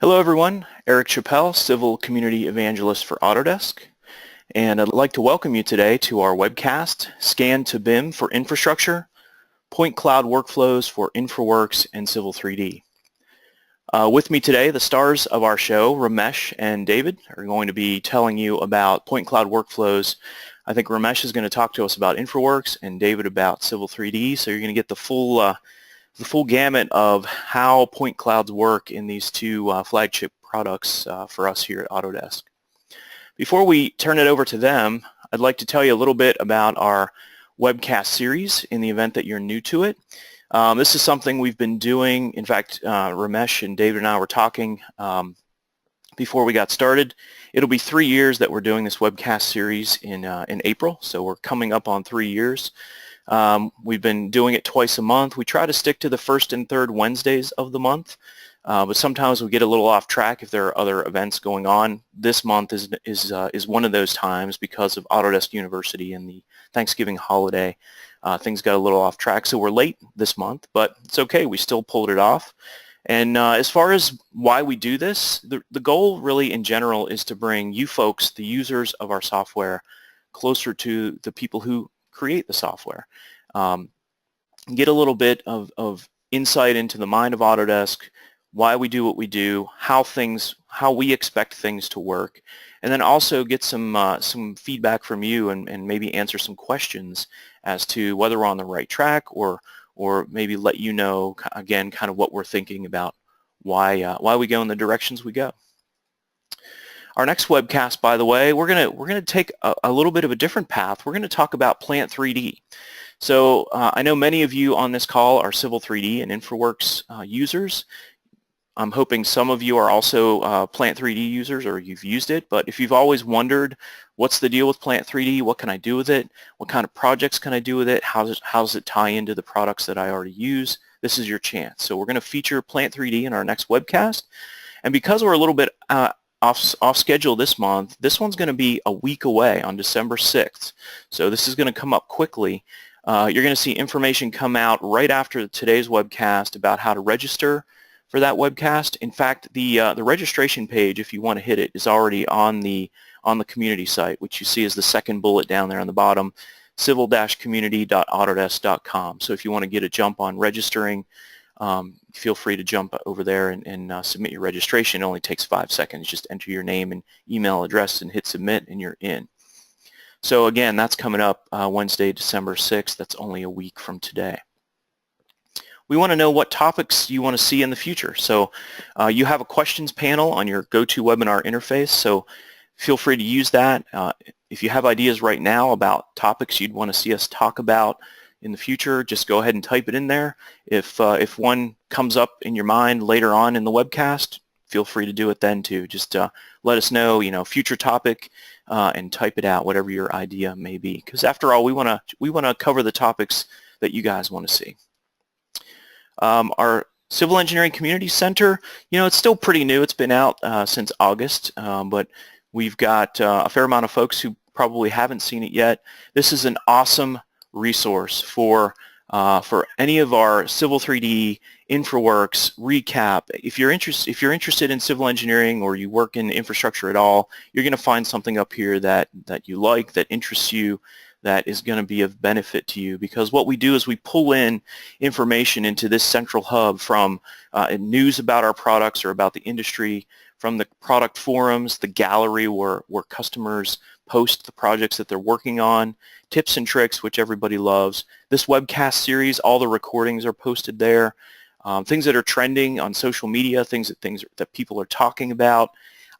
Hello everyone, Eric Chappelle, Civil Community Evangelist for Autodesk, and I'd like to welcome you today to our webcast, Scan to BIM for Infrastructure, Point Cloud Workflows for InfraWorks and Civil 3D. With me today, the stars of our show, Ramesh and David, are going to be telling you about Point Cloud Workflows. I think Ramesh is going to talk to us about InfraWorks and David about Civil 3D, so you're going to get the full gamut of how point clouds work in these two flagship products for us here at Autodesk. Before we turn it over to them, I'd like to tell you a little bit about our webcast series in the event that you're new to it. This is something we've been doing. In fact, Ramesh and David and I were talking before we got started. It'll be 3 years that we're doing this webcast series in April, so we're coming up on 3 years. We've been doing it twice a month. We try to stick to the first and third Wednesdays of the month, but sometimes we get a little off track if there are other events going on. This month is one of those times because of Autodesk University and the Thanksgiving holiday. Things got a little off track, so we're late this month, but it's okay. We still pulled it off. And as far as why we do this, the goal really in general is to bring you folks, the users of our software, closer to the people who create the software. Get a little bit of insight into the mind of Autodesk, why we do what we do, how we expect things to work, and then also get some feedback from you and maybe answer some questions as to whether we're on the right track or maybe let you know, again, kind of what we're thinking about why we go in the directions we go. Our next webcast, by the way, we're gonna take a little bit of a different path. We're going to talk about Plant 3D. So I know many of you on this call are Civil 3D and InfraWorks users. I'm hoping some of you are also Plant 3D users or you've used it, but if you've always wondered what's the deal with Plant 3D, what can I do with it, what kind of projects can I do with it, how does it tie into the products that I already use, this is your chance. So we're going to feature Plant 3D in our next webcast, and because we're a little bit off schedule this month, this one's going to be a week away on December 6th. So this is going to come up quickly. You're going to see information come out right after today's webcast about how to register for that webcast. In fact, the registration page, if you want to hit it, is already on the community site, which you see as the second bullet down there on the bottom, civil-community.autodesk.com. So if you want to get a jump on registering, feel free to jump over there and submit your registration. It only takes 5 seconds. Just enter your name and email address and hit submit and you're in. So again, that's coming up Wednesday, December 6th. That's only a week from today. We want to know what topics you want to see in the future. So you have a questions panel on your GoToWebinar interface, so feel free to use that. If you have ideas right now about topics you'd want to see us talk about in the future, just go ahead and type it in there. If one comes up in your mind later on in the webcast, feel free to do it then too. Just let us know, future topic, and type it out, whatever your idea may be. Because after all, we want to cover the topics that you guys want to see. Our Civil Engineering Community Center, it's still pretty new. It's been out since August, but we've got a fair amount of folks who probably haven't seen it yet. This is an awesome resource for any of our Civil 3D, InfraWorks, recap. If you're interested in civil engineering or you work in infrastructure at all, you're going to find something up here that you like, that interests you, that is going to be of benefit to you, because what we do is we pull in information into this central hub from news about our products or about the industry, from the product forums, the gallery where customers post the projects that they're working on, tips and tricks, which everybody loves. This webcast series, all the recordings are posted there. Things that are trending on social media, things that people are talking about,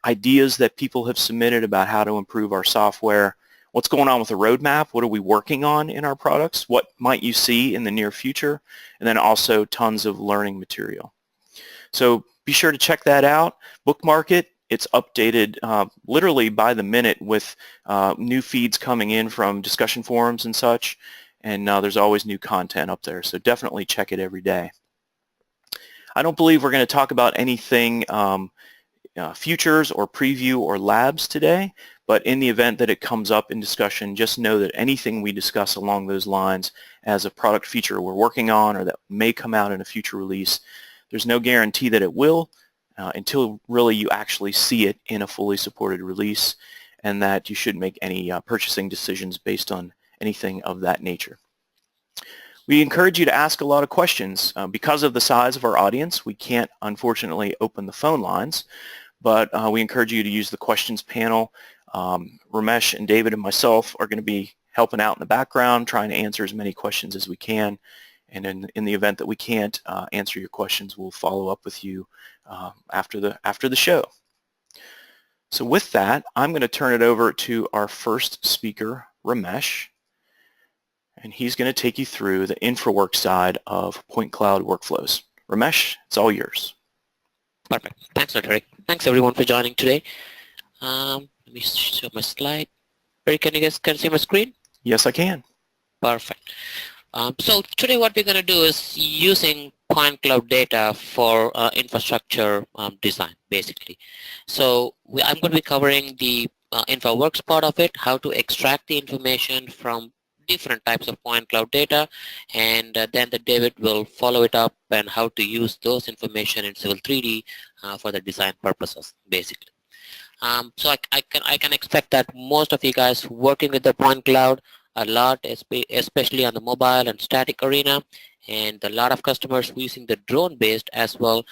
ideas that people have submitted about how to improve our software. What's going on with the roadmap? What are we working on in our products? What might you see in the near future? And then also tons of learning material. So be sure to check that out. Bookmark it. It's updated literally by the minute with new feeds coming in from discussion forums and such. And there's always new content up there. So definitely check it every day. I don't believe we're going to talk about anything futures or preview or labs today, but in the event that it comes up in discussion, just know that anything we discuss along those lines as a product feature we're working on or that may come out in a future release, there's no guarantee that it will, until really you actually see it in a fully supported release, and that you shouldn't make any purchasing decisions based on anything of that nature. We encourage you to ask a lot of questions. Because of the size of our audience, we can't unfortunately open the phone lines, but we encourage you to use the questions panel. Ramesh and David and myself are going to be helping out in the background, trying to answer as many questions as we can. And in the event that we can't answer your questions, we'll follow up with you after the show. So with that, I'm going to turn it over to our first speaker, Ramesh, and he's going to take you through the InfraWorks side of point cloud workflows. Ramesh, it's all yours. Perfect. Thanks, Eric. Thanks everyone for joining today. Let me show my slide. Eric, can you guys see my screen? Yes, I can. Perfect. So today what we're going to do is using point cloud data for infrastructure design, basically. So I'm going to be covering the InfraWorks part of it, how to extract the information from different types of point cloud data, and then David will follow it up and how to use those information in Civil 3D for the design purposes, basically. So I can expect that most of you guys working with the point cloud a lot, especially on the mobile and static arena, and a lot of customers using the drone based as well,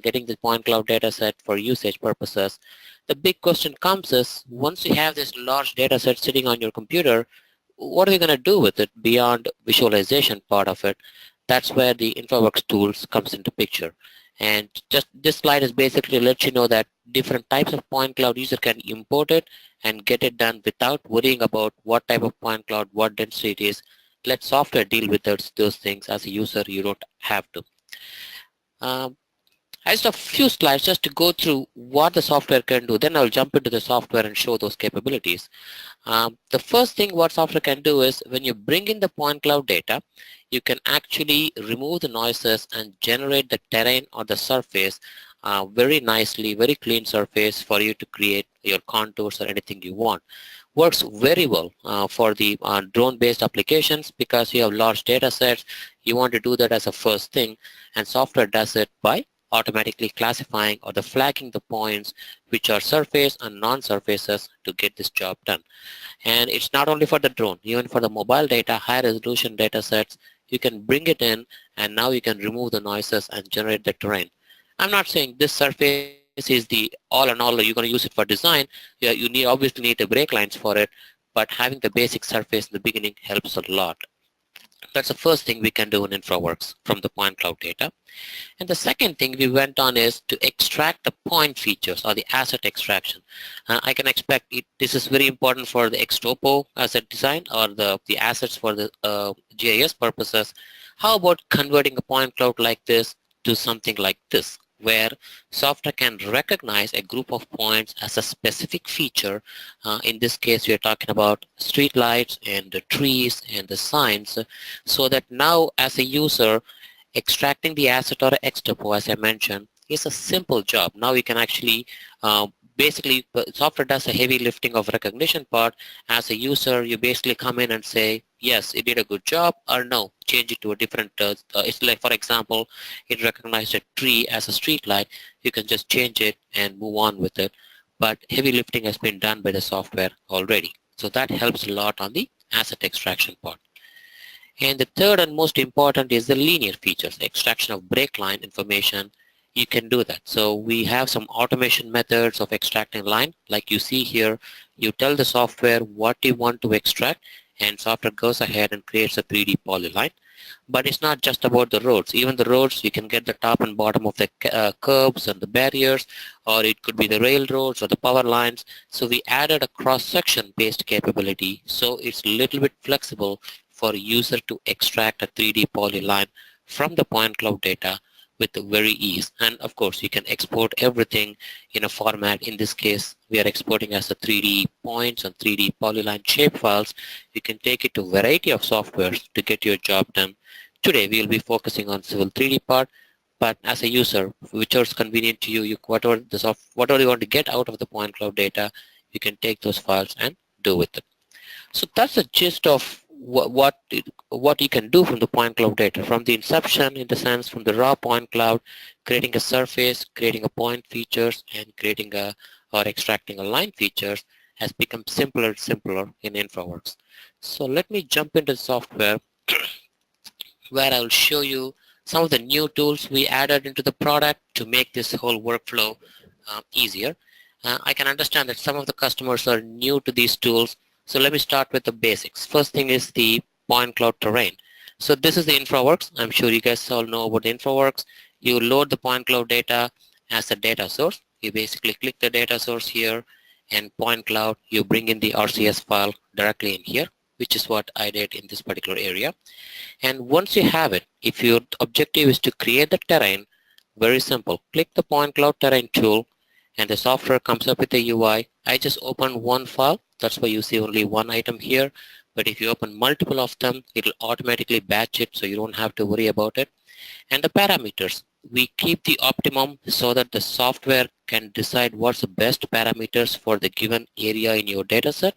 getting the point cloud data set for usage purposes. The big question comes is, once you have this large data set sitting on your computer, what are you going to do with it beyond visualization part of it? That's where the InfraWorks tools comes into picture. And just this slide is basically to let you know that different types of point cloud user can import it and get it done without worrying about what type of point cloud, what density it is. Let software deal with those things. As a user, you don't have to. I just have a few slides just to go through what the software can do. Then I'll jump into the software and show those capabilities. The first thing what software can do is when you bring in the point cloud data, you can actually remove the noises and generate the terrain or the surface very nicely, very clean surface for you to create your contours or anything you want. Works very well for the drone-based applications because you have large data sets. You want to do that as a first thing, and software does it by automatically classifying or the flagging the points which are surface and non-surfaces to get this job done. And it's not only for the drone, even for the mobile data, high resolution data sets, you can bring it in and now you can remove the noises and generate the terrain. I'm not saying this surface is the all and all, you're going to use it for design. Yeah, you obviously need the break lines for it, but having the basic surface in the beginning helps a lot. That's the first thing we can do in InfraWorks from the point cloud data. And the second thing we went on is to extract the point features or the asset extraction. I can expect this is very important for the ex-topo asset design or the assets for the GIS purposes. How about converting a point cloud like this to something like this, where software can recognize a group of points as a specific feature. In this case, we are talking about street lights and the trees and the signs, so that now as a user, extracting the asset or ex-topo, as I mentioned, is a simple job. Now you can actually basically, software does a heavy lifting of recognition part. As a user, you basically come in and say, yes, it did a good job, or no, change it to a different, it's like, for example, it recognized a tree as a street light. You can just change it and move on with it. But heavy lifting has been done by the software already. So that helps a lot on the asset extraction part. And the third and most important is the linear features, extraction of break line information. You can do that. So we have some automation methods of extracting line. Like you see here, you tell the software what you want to extract, and software goes ahead and creates a 3D polyline. But it's not just about the roads. Even the roads, you can get the top and bottom of the curbs and the barriers, or it could be the railroads or the power lines. So we added a cross-section based capability. So it's a little bit flexible for a user to extract a 3D polyline from the point cloud data with very ease. And of course, you can export everything in a format. In this case, we are exporting as a 3D points and 3D polyline shape files. You can take it to a variety of softwares to get your job done. Today, we will be focusing on Civil 3D part, but as a user, whichever is convenient to you, whatever you want to get out of the point cloud data, you can take those files and do with it. So that's the gist of what you can do from the point cloud data from the inception, in the sense from the raw point cloud, creating a surface, creating a point features, and creating a or extracting a line features has become simpler and simpler in InfraWorks. So let me jump into the software where I will show you some of the new tools we added into the product to make this whole workflow easier. I can understand that some of the customers are new to these tools, so let me start with the basics. First thing is the point cloud terrain. So this is the InfraWorks. I'm sure you guys all know about the InfraWorks. You load the point cloud data as a data source. You basically click the data source here, and point cloud, you bring in the RCS file directly in here, which is what I did in this particular area. And once you have it, if your objective is to create the terrain, very simple. Click the point cloud terrain tool and the software comes up with the UI. I just opened one file. That's why you see only one item here. But if you open multiple of them, it'll automatically batch it, so you don't have to worry about it. And the parameters, we keep the optimum so that the software can decide what's the best parameters for the given area in your data set.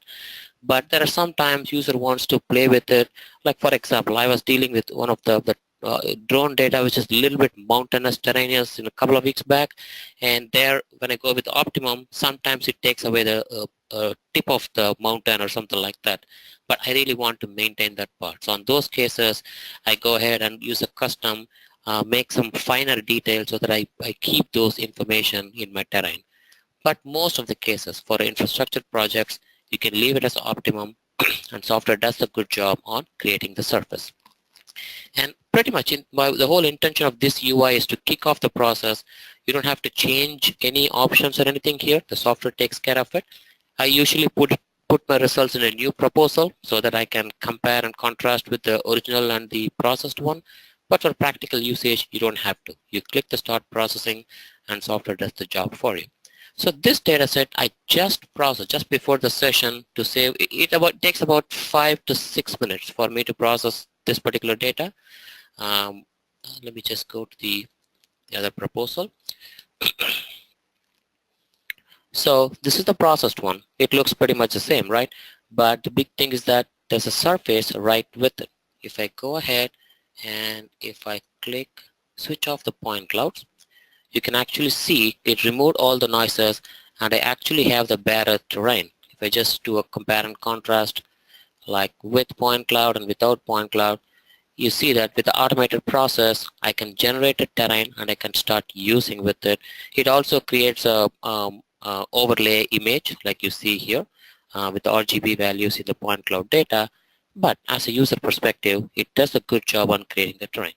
But there are sometimes user wants to play with it. Like for example, I was dealing with one of the drone data which is a little bit mountainous terraneous in a couple of weeks back, and there when I go with optimum, sometimes it takes away the tip of the mountain or something like that, but I really want to maintain that part. So in those cases I go ahead and use a custom, make some finer details so that I keep those information in my terrain. But most of the cases for infrastructure projects, you can leave it as optimum and software does a good job on creating the surface. And pretty much the whole intention of this UI is to kick off the process. You don't have to change any options or anything here. The software takes care of it. I usually put my results in a new proposal so that I can compare and contrast with the original and the processed one. But for practical usage, you don't have to. You click the start processing and software does the job for you. So this data set I just processed just before the session to save. It takes about 5 to 6 minutes for me to process this particular data. Let me just go to the other proposal. So this is the processed one. It looks pretty much the same, right? But the big thing is that there's a surface right with it. If I go ahead and if I click switch off the point clouds, you can actually see it removed all the noises and I actually have the bare terrain. If I just do a compare and contrast like with point cloud and without point cloud, you see that with the automated process I can generate a terrain and I can start using with it. It also creates a overlay image like you see here with the RGB values in the point cloud data, but as a user perspective it does a good job on creating the terrain.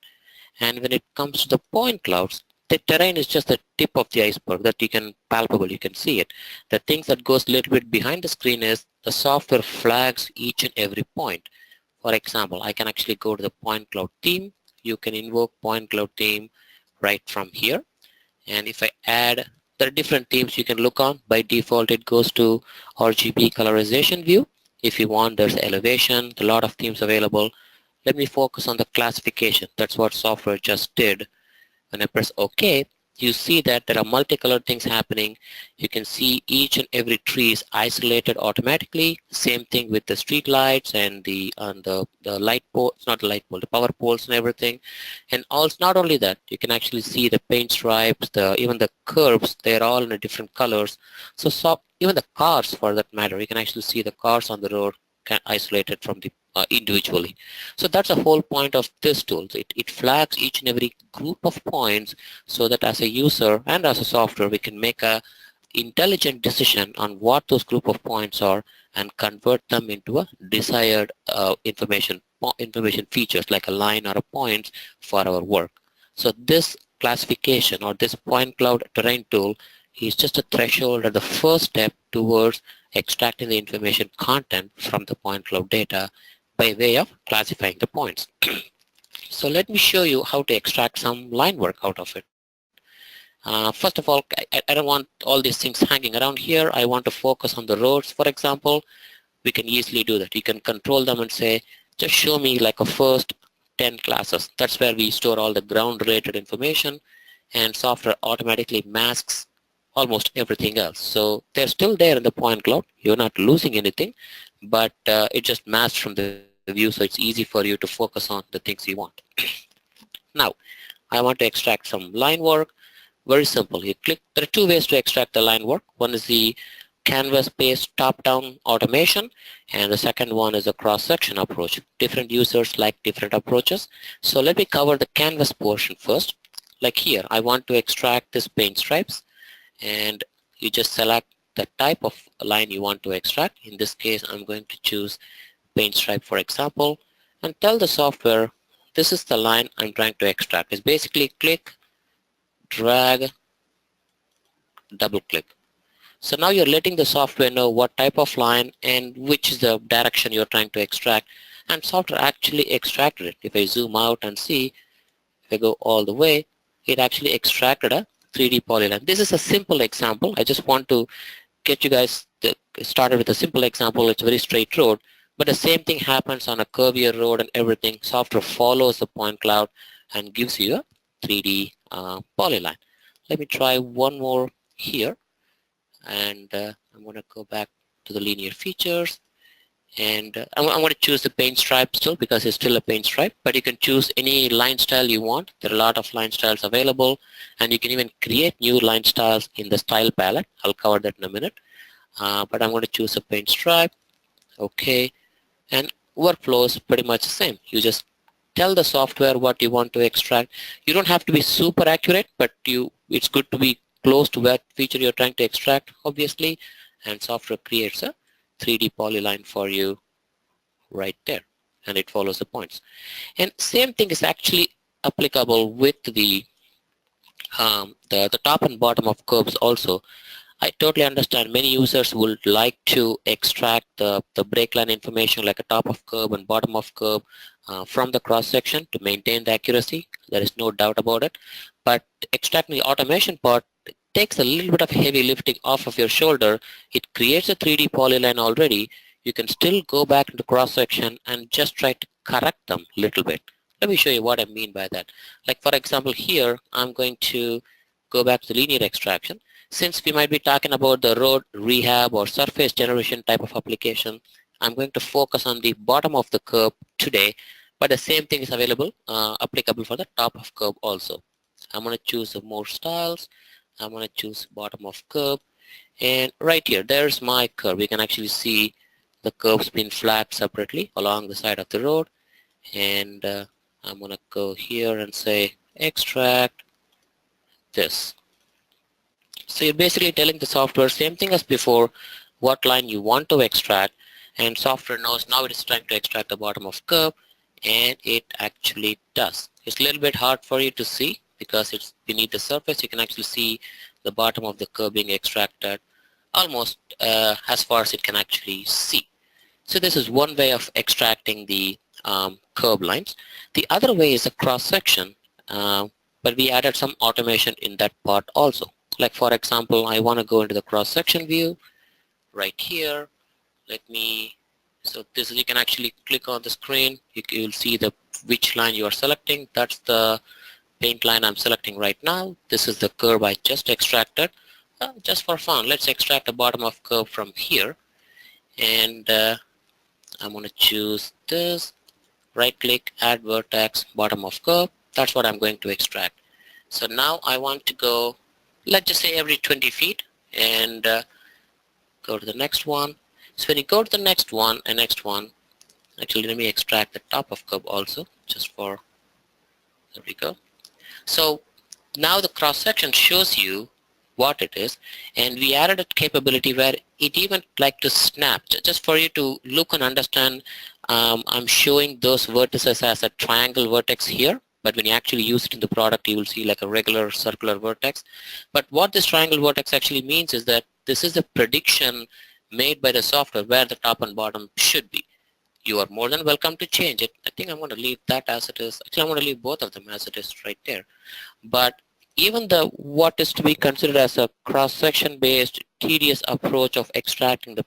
And when it comes to the point clouds, the terrain is just the tip of the iceberg that you can palpable, you can see it. The things that goes a little bit behind the screen is the software flags each and every point. For example, I can actually go to the point cloud theme. You can invoke point cloud theme right from here. And if I add, there are different themes you can look on. By default, it goes to RGB colorization view. If you want, there's elevation, a lot of themes available. Let me focus on the classification. That's what software just did. When I press OK, you see that there are multicolored things happening. You can see each and every tree is isolated automatically. Same thing with the street lights and the light pole, not the light pole, the power poles and everything. And also not only that, you can actually see the paint stripes, even the curbs, they're all in different colors. So even the cars for that matter, you can actually see the cars on the road isolated from the individually. So that's the whole point of this tool. It flags each and every group of points so that as a user and as a software we can make a intelligent decision on what those group of points are and convert them into a desired information features like a line or a point for our work. So this classification or this point cloud terrain tool is just a threshold or the first step towards extracting the information content from the point cloud data by way of classifying the points. So let me show you how to extract some line work out of it. First of all, I don't want all these things hanging around here. I want to focus on the roads, for example. We can easily do that. You can control them and say, just show me like a first 10 classes. That's where we store all the ground related information, and software automatically masks almost everything else. So they're still there in the point cloud. You're not losing anything, but it just masks from the view. the view so it's easy for you to focus on the things you want. Now, I want to extract some line work. Very simple. You click. There are two ways to extract the line work. One is the canvas-based top-down automation, and the second one is a cross-section approach. Different users like different approaches. So let me cover the canvas portion first. Like here, I want to extract this paint stripes, and you just select the type of line you want to extract. In this case, I'm going to choose paint stripe, for example, and tell the software this is the line I'm trying to extract. It's basically click, drag, double click. So now you're letting the software know what type of line and which is the direction you're trying to extract, and software actually extracted it. If I zoom out and see, if I go all the way, it actually extracted a 3D polyline. This is a simple example. I just want to get you guys started with a simple example. It's a very straight road, but the same thing happens on a curvier road and everything. Software follows the point cloud and gives you a 3D polyline. Let me try one more here, and I'm going to go back to the linear features, and I'm going to choose the paint stripe still because it's still a paint stripe, but you can choose any line style you want. There are a lot of line styles available, and you can even create new line styles in the style palette. I'll cover that in a minute, but I'm going to choose a paint stripe. Okay, and workflow is pretty much the same. You just tell the software what you want to extract. You don't have to be super accurate, but it's good to be close to what feature you're trying to extract, obviously, and software creates a 3D polyline for you right there, and it follows the points. And same thing is actually applicable with the top and bottom of curves also. I totally understand many users would like to extract the brake line information like a top of curb and bottom of curb from the cross section to maintain the accuracy. There is no doubt about it. But extracting the automation part takes a little bit of heavy lifting off of your shoulder. It creates a 3D polyline already. You can still go back into cross section and just try to correct them a little bit. Let me show you what I mean by that. Like for example here, I'm going to go back to linear extraction. Since we might be talking about the road rehab or surface generation type of application, I'm going to focus on the bottom of the curb today, but the same thing is available, applicable for the top of curb also. I'm going to choose more styles. I'm going to choose bottom of curb, and right here, there's my curb. You can actually see the curb's been flagged separately along the side of the road, and I'm going to go here and say extract this. So you're basically telling the software same thing as before, what line you want to extract, and software knows now it is trying to extract the bottom of curb, and it actually does. It's a little bit hard for you to see because it's beneath the surface. You can actually see the bottom of the curb being extracted almost as far as it can actually see. So this is one way of extracting the curb lines. The other way is a cross section, but we added some automation in that part also. Like for example, I want to go into the cross-section view right here. So this is, you can actually click on the screen. You'll see which line you are selecting. That's the paint line I'm selecting right now. This is the curve I just extracted. Just for fun, let's extract the bottom of curve from here. And I'm going to choose this. Right-click, add vertex, bottom of curve. That's what I'm going to extract. So now I want to go, let's just say every 20 feet, and go to the next one. So when you go to the next one and next one, actually let me extract the top of curve also, just for, there we go. So now the cross section shows you what it is, and we added a capability where it even like to snap, just for you to look and understand. I'm showing those vertices as a triangle vertex here, but when you actually use it in the product, you will see like a regular circular vertex. But what this triangle vertex actually means is that this is a prediction made by the software where the top and bottom should be. You are more than welcome to change it. I think I'm going to leave that as it is. Actually, I'm going to leave both of them as it is right there. But even what is to be considered as a cross-section based tedious approach of extracting the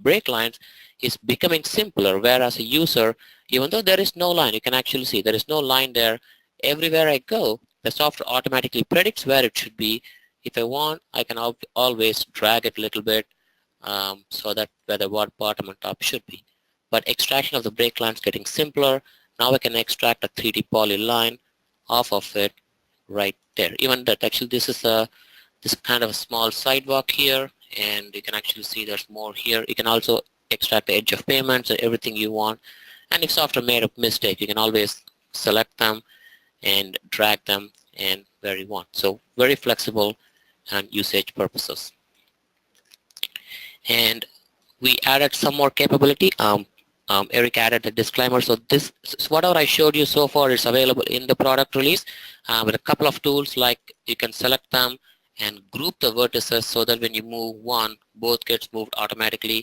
brake lines is becoming simpler, whereas a user, even though there is no line, you can actually see there is no line there. Everywhere I go, the software automatically predicts where it should be. If I want, I can always drag it a little bit so that where the bottom and top should be. but extraction of the brake line is getting simpler. Now I can extract a 3D poly line off of it right there. Even that, actually this is this kind of a small sidewalk here, and you can actually see there's more here. You can also extract the edge of payments and everything you want. And if software made a mistake, you can always select them and drag them and where you want. So very flexible and usage purposes. And we added some more capability. Eric added a disclaimer. So this, whatever I showed you so far is available in the product release with a couple of tools, like you can select them and group the vertices so that when you move one, both gets moved automatically.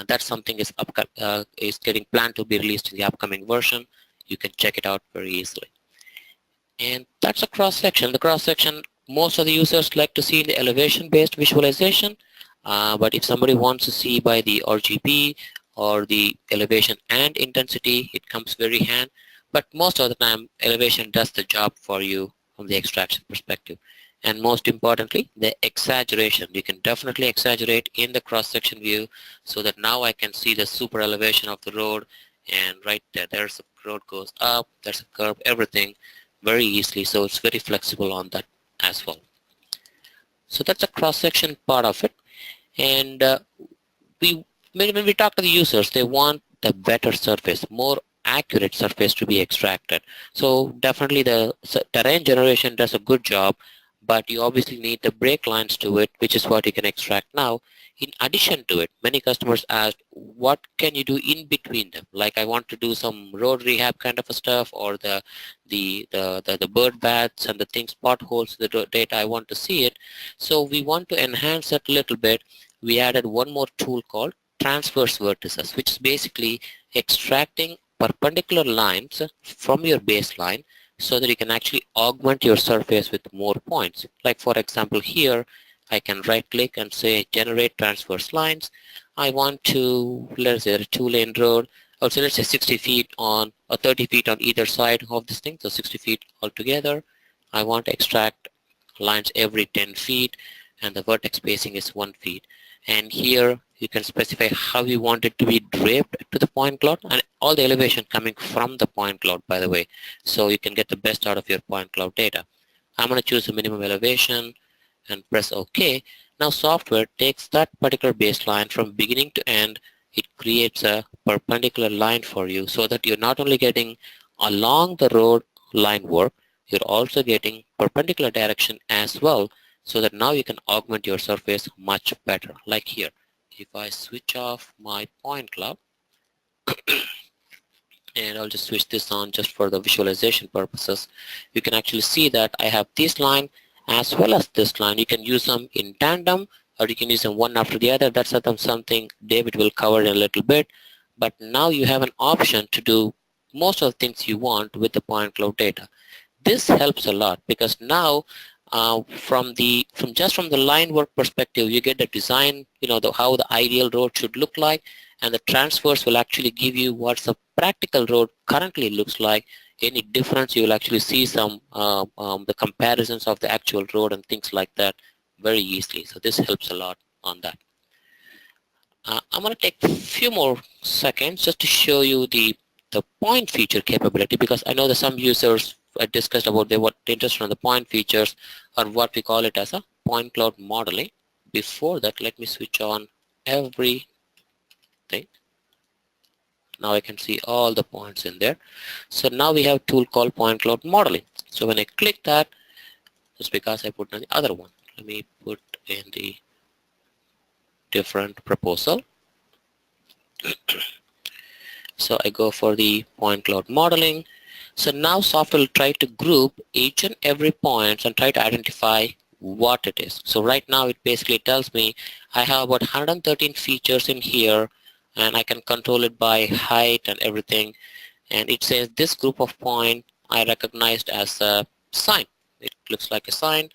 That's something is getting planned to be released in the upcoming version. You can check it out very easily. And that's a cross-section. The cross-section, most of the users like to see the elevation-based visualization, but if somebody wants to see by the RGB or the elevation and intensity, it comes very hand. But most of the time, elevation does the job for you from the extraction perspective. And most importantly, the exaggeration. You can definitely exaggerate in the cross-section view so that now I can see the super elevation of the road, and right there, there's the road goes up, there's a curve, everything very easily. So it's very flexible on that as well. So that's a cross-section part of it. And when we talk to the users, they want the better surface, more accurate surface to be extracted. So definitely the terrain generation does a good job, but you obviously need the brake lines to it, which is what you can extract now. In addition to it, many customers asked, what can you do in between them? Like I want to do some road rehab kind of a stuff, or the bird baths and the things, potholes, the data, I want to see it. So we want to enhance it a little bit. We added one more tool called Transverse Vertices, which is basically extracting perpendicular lines from your baseline so that you can actually augment your surface with more points. Like for example here, I can right click and say generate transverse lines. I want to, let's say a 2-lane road, or so let's say 60 feet on or 30 feet on either side of this thing, so 60 feet altogether. I want to extract lines every 10 feet and the vertex spacing is 1 feet. And here you can specify how you want it to be draped to the point cloud, and all the elevation coming from the point cloud, by the way, so you can get the best out of your point cloud data. I'm going to choose a minimum elevation and press OK. Now software takes that particular baseline from beginning to end. It creates a perpendicular line for you so that you're not only getting along the road line work, you're also getting perpendicular direction as well, so that now you can augment your surface much better. Like here, if I switch off my point cloud, and I'll just switch this on just for the visualization purposes, you can actually see that I have this line as well as this line. You can use them in tandem, or you can use them one after the other. That's something David will cover in a little bit. But now you have an option to do most of the things you want with the point cloud data. This helps a lot because now from the line work perspective, you get the design, how the ideal road should look like, and the transverse will actually give you what the practical road currently looks like. Any difference, you will actually see some the comparisons of the actual road and things like that very easily. So this helps a lot on that. I'm going to take a few more seconds just to show you the point feature capability, because I know that some users discussed about what interested in the point features, or what we call it as a point cloud modeling. Before that, let me switch on everything. Now I can see all the points in there. So now we have a tool called point cloud modeling. So when I click that, just because I put on the other one, let me put in the different proposal. So I go for the point cloud modeling. So now software will try to group each and every point and try to identify what it is. So right now it basically tells me I have about 113 features in here, and I can control it by height and everything. And it says this group of points I recognized as a sign. It looks like a sign.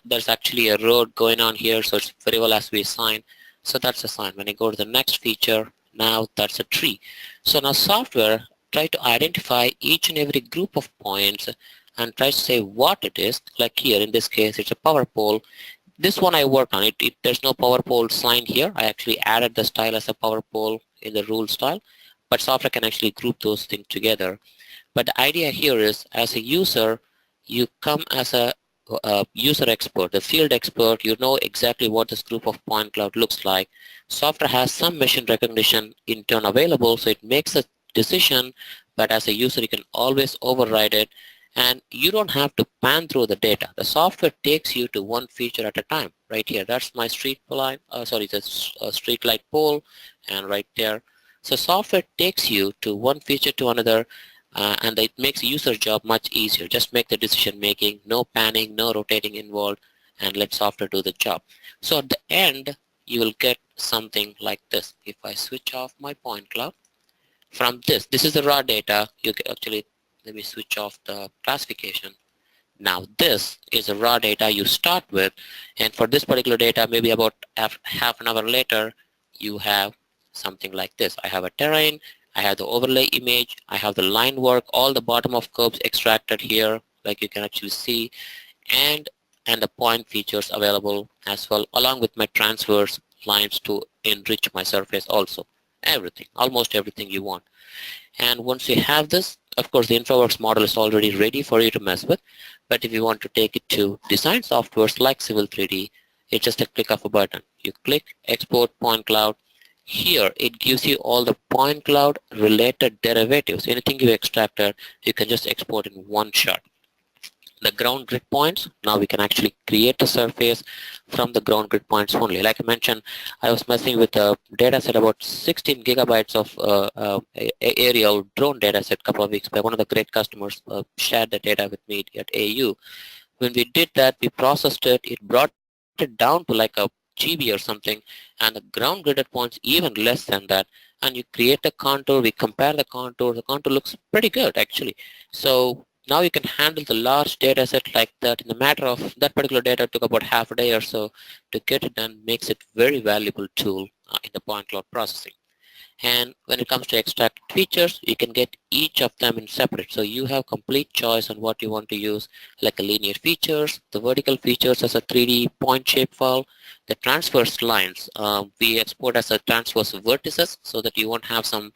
There's actually a road going on here, so it's very well as to be a sign. So that's a sign. When I go to the next feature, now that's a tree. So now software try to identify each and every group of points and try to say what it is. Like here, in this case, it's a power pole. This one I worked on. There's no power pole sign here. I actually added the style as a power pole in the rule style. but software can actually group those things together. But the idea here is, as a user, you come as a user expert, the field expert. You know exactly what this group of point cloud looks like. Software has some machine recognition in turn available, so it makes a decision, but as a user you can always override it, and you don't have to pan through the data. The software takes you to one feature at a time. Right here, that's my street line, the street light pole, and right there. So software takes you to one feature to another, and it makes the user job much easier. Just make the decision making, no panning, no rotating involved, and let software do the job. So at the end, you will get something like this. If I switch off my point cloud, from this is the raw data. You can actually, let me switch off the classification. Now this is the raw data you start with, and for this particular data, maybe about half an hour later, you have something like this. I have a terrain, I have the overlay image, I have the line work, all the bottom of curves extracted here, like you can actually see, and the point features available as well, along with my transverse lines to enrich my surface also. Everything, almost everything you want. And once you have this, of course, the InfraWorks model is already ready for you to mess with. But if you want to take it to design softwares like Civil 3D, it's just a click of a button. You click Export Point Cloud. Here, it gives you all the point cloud related derivatives. Anything you extracted, you can just export in one shot. The ground grid points, now we can actually create a surface from the ground grid points only. Like I mentioned, I was messing with a data set about 16 gigabytes of aerial drone data set a couple of weeks back. One of the great customers shared the data with me at AU. When we did that, we processed it, it brought it down to like a GB or something, and the ground gridded points even less than that. And you create a contour, we compare the contour looks pretty good actually. So now you can handle the large data set like that in a matter of, that particular data took about half a day or so to get it done, makes it very valuable tool in the point cloud processing. And when it comes to extract features, you can get each of them in separate. So you have complete choice on what you want to use, like a linear features, the vertical features as a 3D point shape file, the transverse lines. We export as a transverse vertices so that you won't have some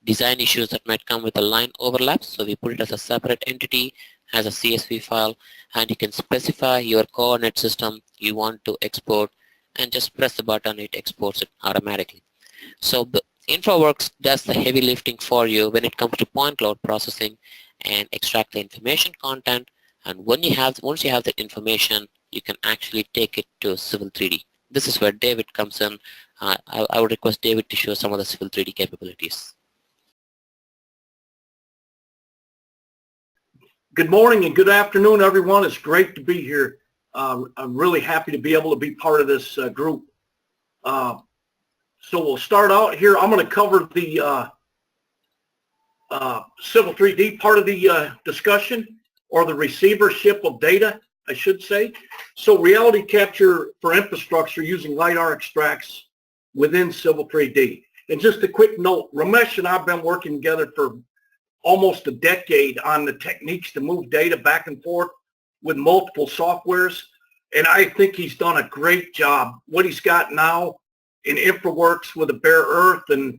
design issues that might come with a line overlaps. So we put it as a separate entity, as a CSV file, and you can specify your coordinate system you want to export, and just press the button, it exports it automatically. So the InfraWorks does the heavy lifting for you when it comes to point cloud processing and extract the information content. And once you have the information, you can actually take it to Civil 3D. This is where David comes in. I would request David to show some of the Civil 3D capabilities. Good morning and good afternoon, everyone. It's great to be here. I'm really happy to be able to be part of this group. So we'll start out here. I'm going to cover the Civil 3D part of the discussion, or the receivership of data, I should say. So reality capture for infrastructure using LiDAR extracts within Civil 3D. And just a quick note, Ramesh and I have been working together for almost a decade on the techniques to move data back and forth with multiple softwares. And I think he's done a great job. What he's got now in InfraWorks with the bare earth and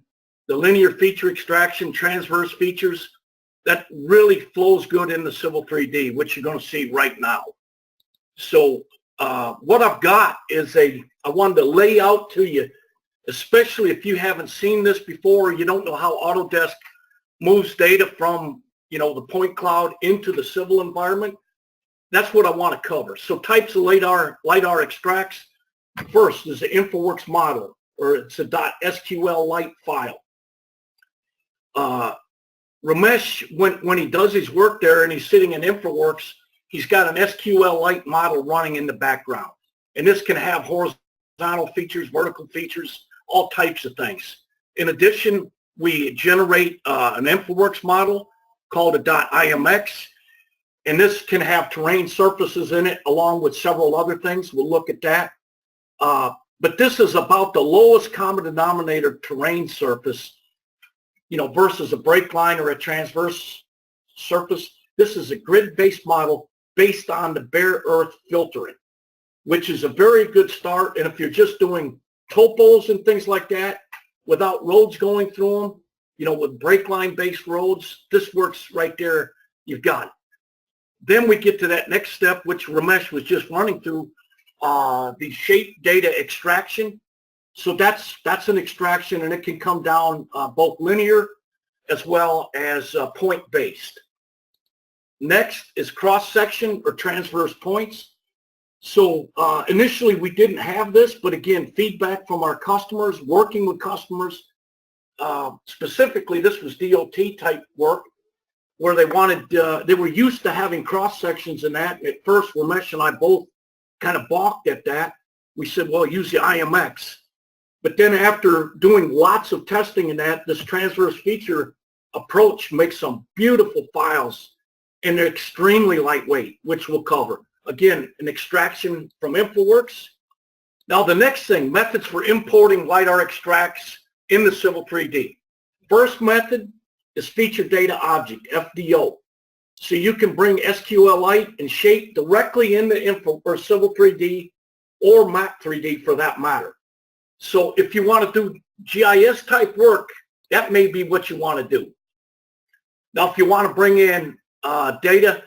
the linear feature extraction, transverse features, that really flows good in the Civil 3D, which you're going to see right now. So what I've got is I wanted to lay out to you, especially if you haven't seen this before, you don't know how Autodesk moves data from, the point cloud into the civil environment. That's what I want to cover. So types of LiDAR extracts. First is the InfraWorks model, or it's a .sqlite file. Ramesh, when he does his work there and he's sitting in InfraWorks, he's got an SQLite model running in the background. And this can have horizontal features, vertical features, all types of things. In addition, we generate an InfraWorks model called a .imx, and this can have terrain surfaces in it along with several other things. We'll look at that. But this is about the lowest common denominator terrain surface, versus a break line or a transverse surface. This is a grid-based model based on the bare earth filtering, which is a very good start. And if you're just doing topos and things like that without roads going through them, with brake line based roads. This works right there. You've got it. Then we get to that next step, which Ramesh was just running through, the shape data extraction. So that's an extraction, and it can come down both linear as well as point based. Next is cross section or transverse points. So initially we didn't have this, but again, feedback from our customers, working with customers, specifically this was DOT type work, where they wanted, they were used to having cross sections in that. At first, Ramesh and I both kind of balked at that. We said, well, use the IMX. But then after doing lots of testing in that, this transverse feature approach makes some beautiful files, and they're extremely lightweight, which we'll cover. Again, an extraction from InfraWorks. Now the next thing, methods for importing LiDAR extracts in the Civil 3D. First method is feature data object, FDO. So you can bring SQLite and shape directly into Civil 3D or Map 3D for that matter. So if you want to do GIS type work, that may be what you want to do. Now if you want to bring in data,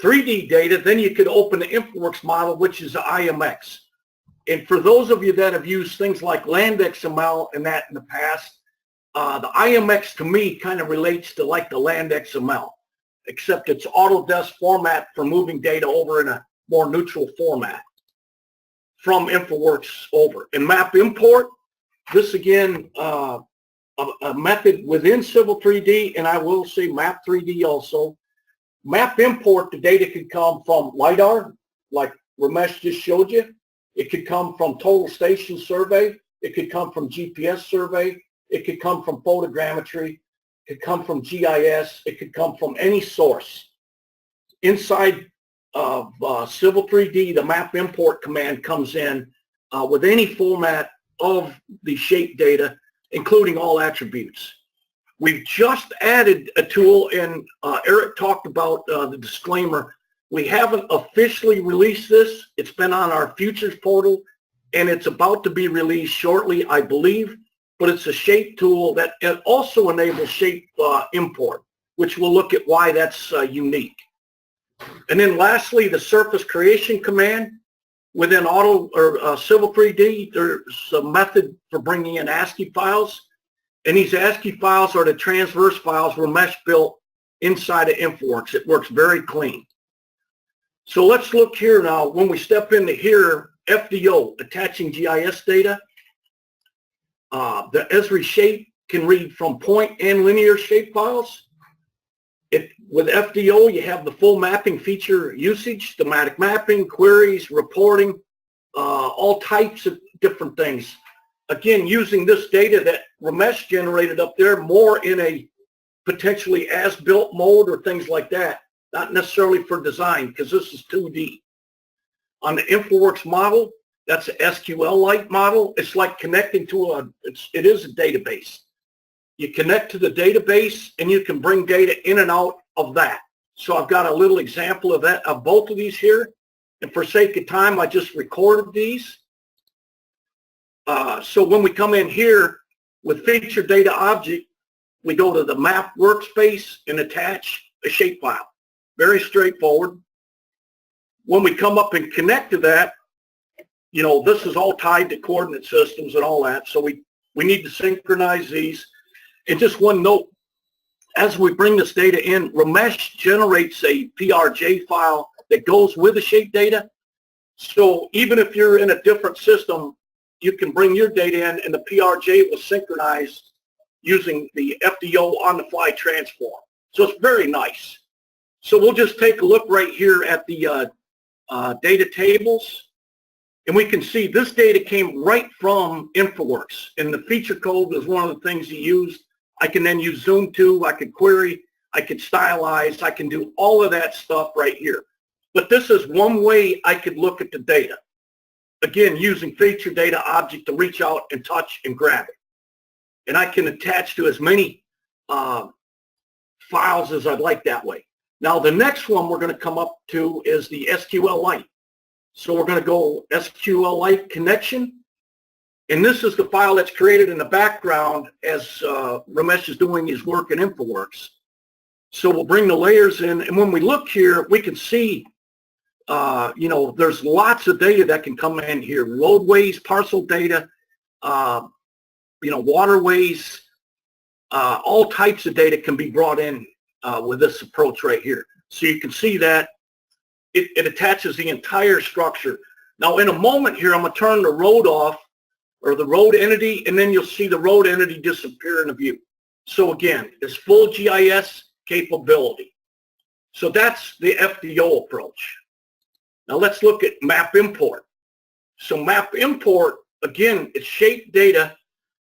3D data, then you could open the InfraWorks model, which is the IMX. And for those of you that have used things like Land XML and that in the past, the IMX to me kind of relates to like the Land XML, except it's Autodesk format for moving data over in a more neutral format from InfraWorks over. And map import, this again, a method within Civil 3D, and I will say Map 3D also. Map import, the data could come from LiDAR, like Ramesh just showed you. It could come from total station survey. It could come from GPS survey. It could come from photogrammetry. It could come from GIS. It could come from any source. Inside of Civil 3D, the map import command comes in with any format of the shape data, including all attributes. We've just added a tool, and Eric talked about the disclaimer. We haven't officially released this. It's been on our futures portal, and it's about to be released shortly, I believe. But it's a shape tool that also enables shape import, which we'll look at why that's unique. And then lastly, the surface creation command. Within Civil 3D, there's a method for bringing in ASCII files. And these ASCII files are the transverse files Ramesh built inside of InfraWorks. It works very clean. So let's look here now. When we step into here, FDO, attaching GIS data. The Esri shape can read from point and linear shape files. With FDO, you have the full mapping feature usage, thematic mapping, queries, reporting, all types of different things. Again, using this data that Ramesh generated up there more in a potentially as-built mode or things like that, not necessarily for design, because this is 2D. On the InfraWorks model, that's an SQLite model. It's like connecting to it is a database. You connect to the database and you can bring data in and out of that. So I've got a little example of that, of both of these here. And for sake of time, I just recorded these. So when we come in here with feature data object, we go to the map workspace and attach a shapefile. Very straightforward. When we come up and connect to that, this is all tied to coordinate systems and all that. So we need to synchronize these. And just one note, as we bring this data in, Ramesh generates a PRJ file that goes with the shape data. So even if you're in a different system, you can bring your data in and the PRJ will synchronize using the FDO on-the-fly transform. So it's very nice. So we'll just take a look right here at the data tables. And we can see this data came right from InfraWorks. And the feature code is one of the things you used. I can then use Zoom to, I could query, I could stylize, I can do all of that stuff right here. But this is one way I could look at the data. Again, using feature data object to reach out and touch and grab it. And I can attach to as many files as I'd like that way. Now the next one we're going to come up to is the SQLite. So we're going to go SQLite connection. And this is the file that's created in the background as Ramesh is doing his work in InfraWorks. So we'll bring the layers in, and when we look here, we can see, there's lots of data that can come in here. Roadways, parcel data, waterways, all types of data can be brought in with this approach right here. So you can see that it attaches the entire structure. Now in a moment here, I'm going to turn the road off, or the road entity, and then you'll see the road entity disappear in the view. So again, it's full GIS capability. So that's the FDO approach. Now let's look at map import. So map import, again, it's shaped data.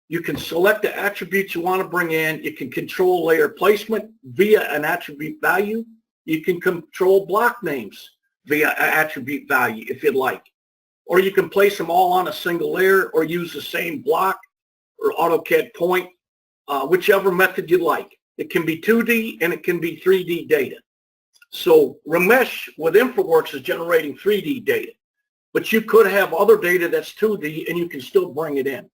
You can select the attributes you want to bring in. You can control layer placement via an attribute value. You can control block names via an attribute value if you'd like. Or you can place them all on a single layer or use the same block or AutoCAD point, whichever method you like. It can be 2D and it can be 3D data. So Ramesh with InfraWorks is generating 3D data, but you could have other data that's 2D and you can still bring it in.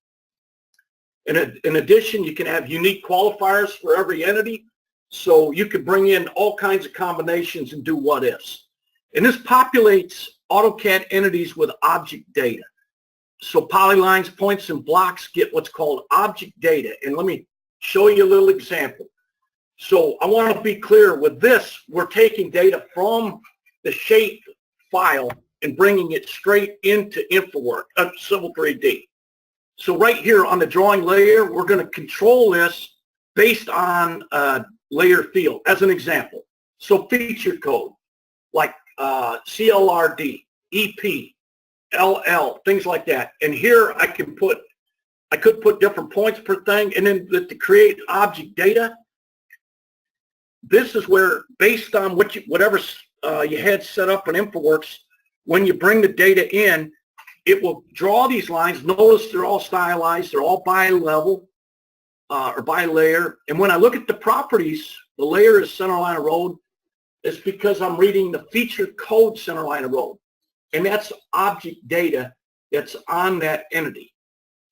In addition, you can have unique qualifiers for every entity, so you could bring in all kinds of combinations and do what ifs. And this populates AutoCAD entities with object data. So polylines, points, and blocks get what's called object data. And let me show you a little example. So I want to be clear with this, we're taking data from the shape file and bringing it straight into InfraWorks, Civil 3D. So right here on the drawing layer, we're going to control this based on layer field, as an example. So feature code, like CLRD, EP, LL, things like that. And here I could put different points per thing, and then to create object data, this is where, based on whatever you had set up in InfraWorks, when you bring the data in, it will draw these lines. Notice they're all stylized. They're all by level or by layer. And when I look at the properties, the layer is center line of road. It's because I'm reading the feature code center line of road. And that's object data that's on that entity.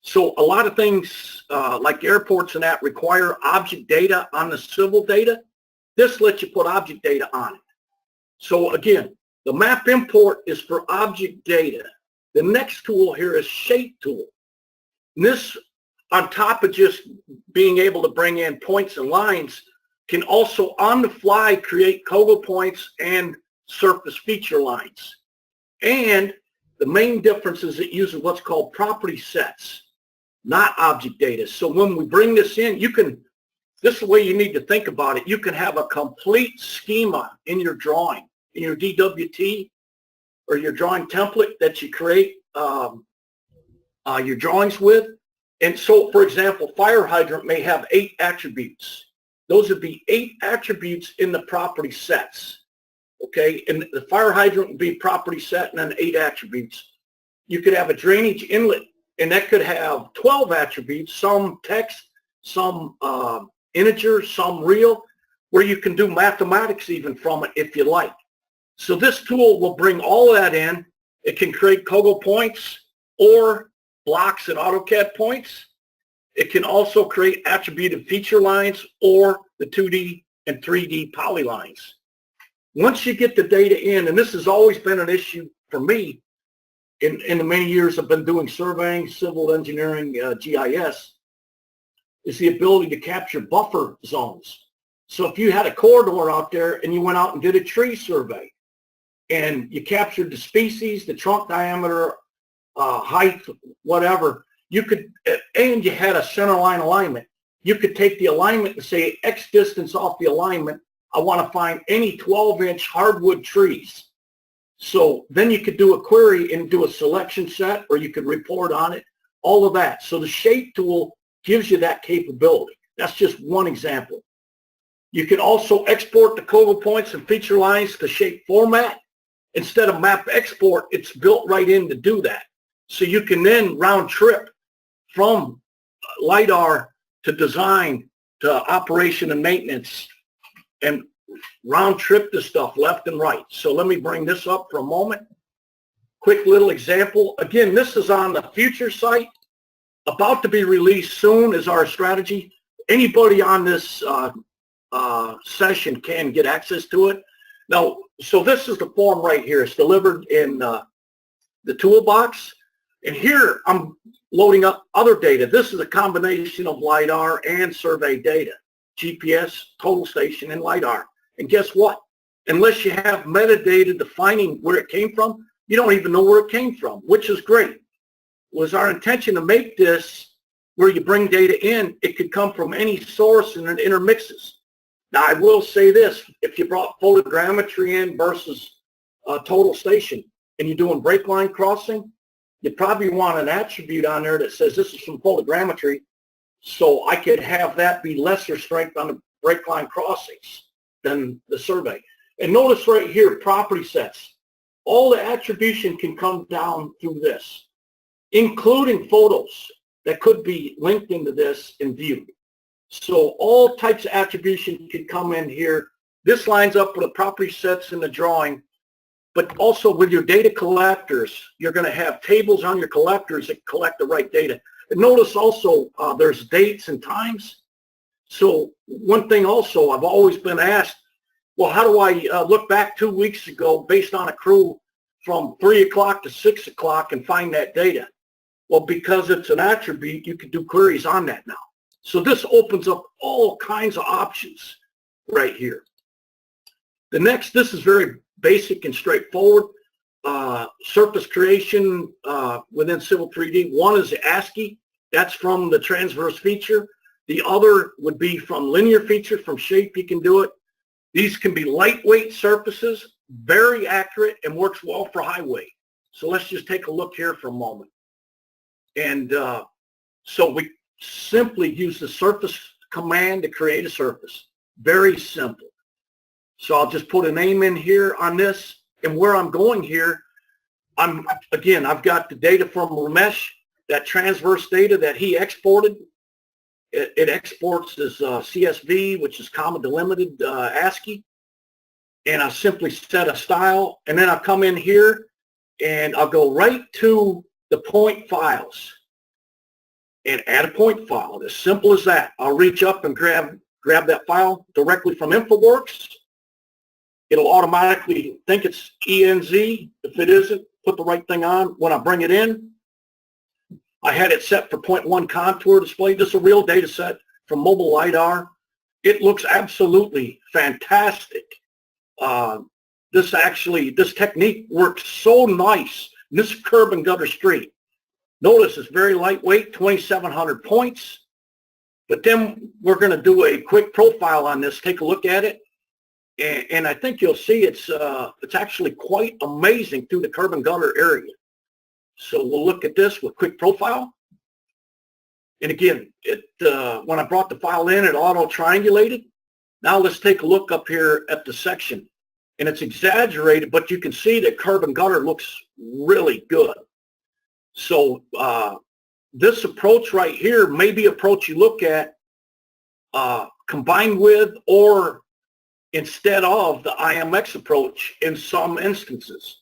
So a lot of things like airports and that require object data on the civil data. This lets you put object data on it. So again, the map import is for object data. The next tool here is shape tool. And this, on top of just being able to bring in points and lines, can also on the fly create Kogo points and surface feature lines. And the main difference is it uses what's called property sets, not object data. So when we bring this in, this is the way you need to think about it. You can have a complete schema in your drawing, in your DWT or your drawing template that you create your drawings with. And so, for example, fire hydrant may have 8 attributes. Those would be 8 attributes in the property sets. Okay, and the fire hydrant would be property set and then 8 attributes. You could have a drainage inlet, and that could have 12 attributes, some text, some integer, some real, where you can do mathematics even from it if you like. So this tool will bring all of that in. It can create Kogo points or blocks and AutoCAD points. It can also create attributed feature lines or the 2D and 3D polylines. Once you get the data in, and this has always been an issue for me in the many years I've been doing surveying, civil engineering, GIS, is the ability to capture buffer zones. So if you had a corridor out there and you went out and did a tree survey and you captured the species, the trunk diameter, height, whatever, you could, and you had a center line alignment, you could take the alignment and say X distance off the alignment, I want to find any 12-inch hardwood trees. So then you could do a query and do a selection set, or you could report on it, all of that. So the shape tool gives you that capability. That's just one example. You can also export the Kogo points and feature lines to shape format. Instead of map export, it's built right in to do that. So you can then round trip from LiDAR to design to operation and maintenance and round trip the stuff left and right. So let me bring this up for a moment. Quick little example. Again, this is on the future site. about to be released soon is our strategy. Anybody on this session can get access to it. Now, so this is the form right here. It's delivered in the toolbox. And here I'm loading up other data. This is a combination of LiDAR and survey data, GPS, total station, and LiDAR. And guess what? Unless you have metadata defining where it came from, you don't even know where it came from, which is great. It was our intention to make this where you bring data in, it could come from any source and it intermixes. Now, I will say this, if you brought photogrammetry in versus total station and you're doing brake line crossing, you probably want an attribute on there that says this is from photogrammetry, so I could have that be lesser strength on the brake line crossings than the survey. And notice right here, property sets. All the attribution can come down through this, including photos that could be linked into this and viewed. So all types of attribution can come in here. This lines up with the property sets in the drawing, but also with your data collectors, you're going to have tables on your collectors that collect the right data. And notice also there's dates and times. So one thing also, I've always been asked, well, how do I look back 2 weeks ago based on a crew from 3 o'clock to 6 o'clock and find that data? Well, because it's an attribute, you can do queries on that now. So this opens up all kinds of options right here. The next, this is very basic and straightforward. Surface creation within Civil 3D. One is the ASCII. That's from the transverse feature. The other would be from linear feature. From shape, you can do it. These can be lightweight surfaces, very accurate, and works well for highway. So let's just take a look here for a moment. And so we simply use the surface command to create a surface. Very simple. So I'll just put a name in here on this. And where I'm going here, I've got the data from Ramesh, that transverse data that he exported. It exports as CSV, which is comma delimited ASCII. And I simply set a style. And then I'll come in here and I'll go right to the point files and add a point file. As simple as that. I'll reach up and grab that file directly from InfraWorks. It'll automatically think it's ENZ. If it isn't, put the right thing on. When I bring it in, I had it set for 0.1 contour display. This is a real data set from mobile LiDAR. It looks absolutely fantastic. This technique works so nice. This curb and gutter street. Notice it's very lightweight, 2,700 points. But then we're going to do a quick profile on this. Take a look at it. And I think you'll see it's actually quite amazing through the curb and gutter area. So we'll look at this with quick profile. And again, when I brought the file in, it auto-triangulated. Now let's take a look up here at the section. And it's exaggerated, but you can see that curb and gutter looks really good. So this approach right here may be an approach you look at combined with or instead of the IMX approach in some instances.